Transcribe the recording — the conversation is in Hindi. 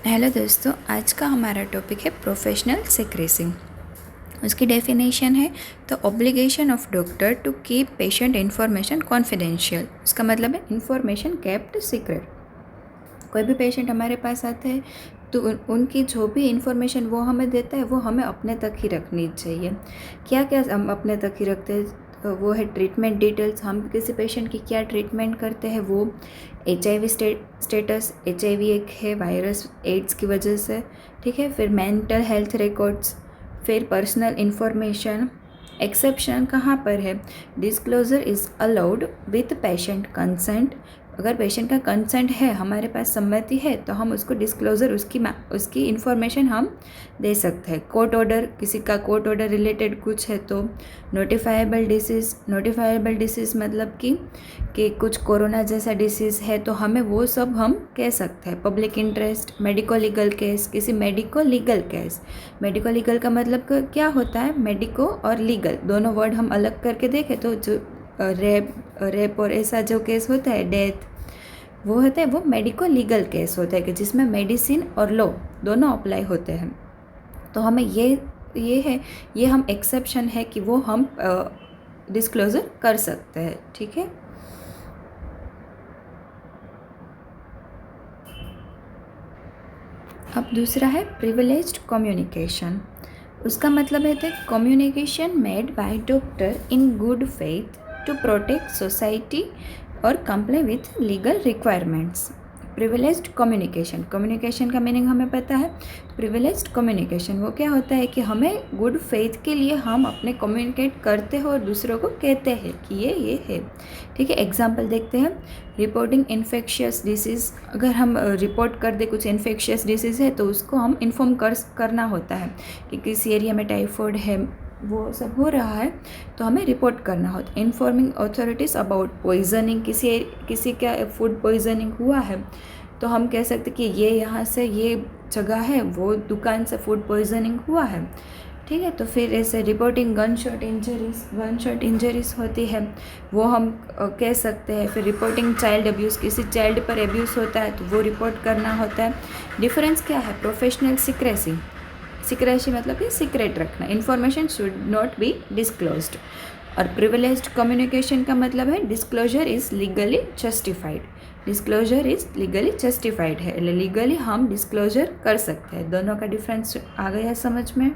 हेलो दोस्तों, आज का हमारा टॉपिक है प्रोफेशनल सीक्रेसी। उसकी डेफिनेशन है तो obligation of doctor to keep patient information confidential. उसका मतलब है इन्फॉर्मेशन केप्ट सीक्रेट। कोई भी पेशेंट हमारे पास आते हैं तो उनकी जो भी इन्फॉर्मेशन वो हमें देता है वो हमें अपने तक ही रखनी चाहिए। क्या क्या हम अपने तक ही रखते हैं? तो वो है ट्रीटमेंट डिटेल्स, हम किसी पेशेंट की क्या ट्रीटमेंट करते हैं, वो HIV स्टेटस, HIV एक है वायरस एड्स की वजह से, ठीक है। फिर मेंटल हेल्थ रिकॉर्ड्स, फिर पर्सनल इन्फॉर्मेशन। एक्सेप्शन कहाँ पर है? Disclosure is allowed with patient consent. अगर पेशेंट का कंसेंट है, हमारे पास सम्मति है, तो हम उसको डिस्क्लोजर उसकी इन्फॉर्मेशन हम दे सकते हैं। कोर्ट ऑर्डर, किसी का कोर्ट ऑर्डर रिलेटेड कुछ है तो नोटिफाइबल डिसीज़ मतलब कि कुछ कोरोना जैसा डिसीज़ है तो हमें वो सब हम कह सकते हैं। Public interest, medico legal case, किसी medico legal case. Medico legal का मतलब क्या होता है? मेडिको और लीगल दोनों वर्ड हम अलग करके देखें तो जो रेप और ऐसा जो केस होता है, डेथ, वो होता है वो मेडिको लीगल केस होता है कि जिसमें मेडिसिन और लॉ दोनों अप्लाई होते हैं। तो हमें ये हम एक्सेप्शन है कि वो हम डिस्क्लोजर कर सकते हैं, ठीक है। अब दूसरा है प्रिविलेज्ड कम्युनिकेशन। उसका मतलब है कि communication made by doctor in good faith to protect society और comply with legal requirements. Privileged communication का मीनिंग हमें पता है। प्रिविलेज्ड कम्युनिकेशन वो क्या होता है कि हमें गुड फेथ के लिए हम अपने कम्युनिकेट करते हैं और दूसरों को कहते हैं कि ये है, ठीक है। एग्जाम्पल देखते हैं। रिपोर्टिंग इन्फेक्शियस डिसीज़, अगर हम रिपोर्ट कर दे कुछ इन्फेक्शियस डिसीज़ है तो उसको हम इन्फॉर्म करना होता है कि किसी एरिया में टाइफॉइड है, वो सब हो रहा है तो हमें रिपोर्ट करना होता है। इन्फॉर्मिंग अथॉरिटीज़ अबाउट पॉइजनिंग, किसी का फूड पॉइजनिंग हुआ है तो हम कह सकते कि ये यहाँ से ये जगह है, वो दुकान से फूड पॉइजनिंग हुआ है, ठीक है। तो फिर ऐसे रिपोर्टिंग गन शॉट इंजरीज होती है वो हम कह सकते हैं। फिर रिपोर्टिंग चाइल्ड अब्यूज़, किसी चाइल्ड पर अब्यूज़ होता है तो वो रिपोर्ट करना होता है। डिफरेंस क्या है? प्रोफेशनल सीक्रेसी मतलब कि सीक्रेट रखना, information should not be disclosed. और प्रिविलेज्ड कम्युनिकेशन का मतलब है डिस्क्लोजर इज़ लीगली जस्टिफाइड है, लीगली हम डिस्क्लोजर कर सकते हैं। दोनों का डिफरेंस आ गया समझ में?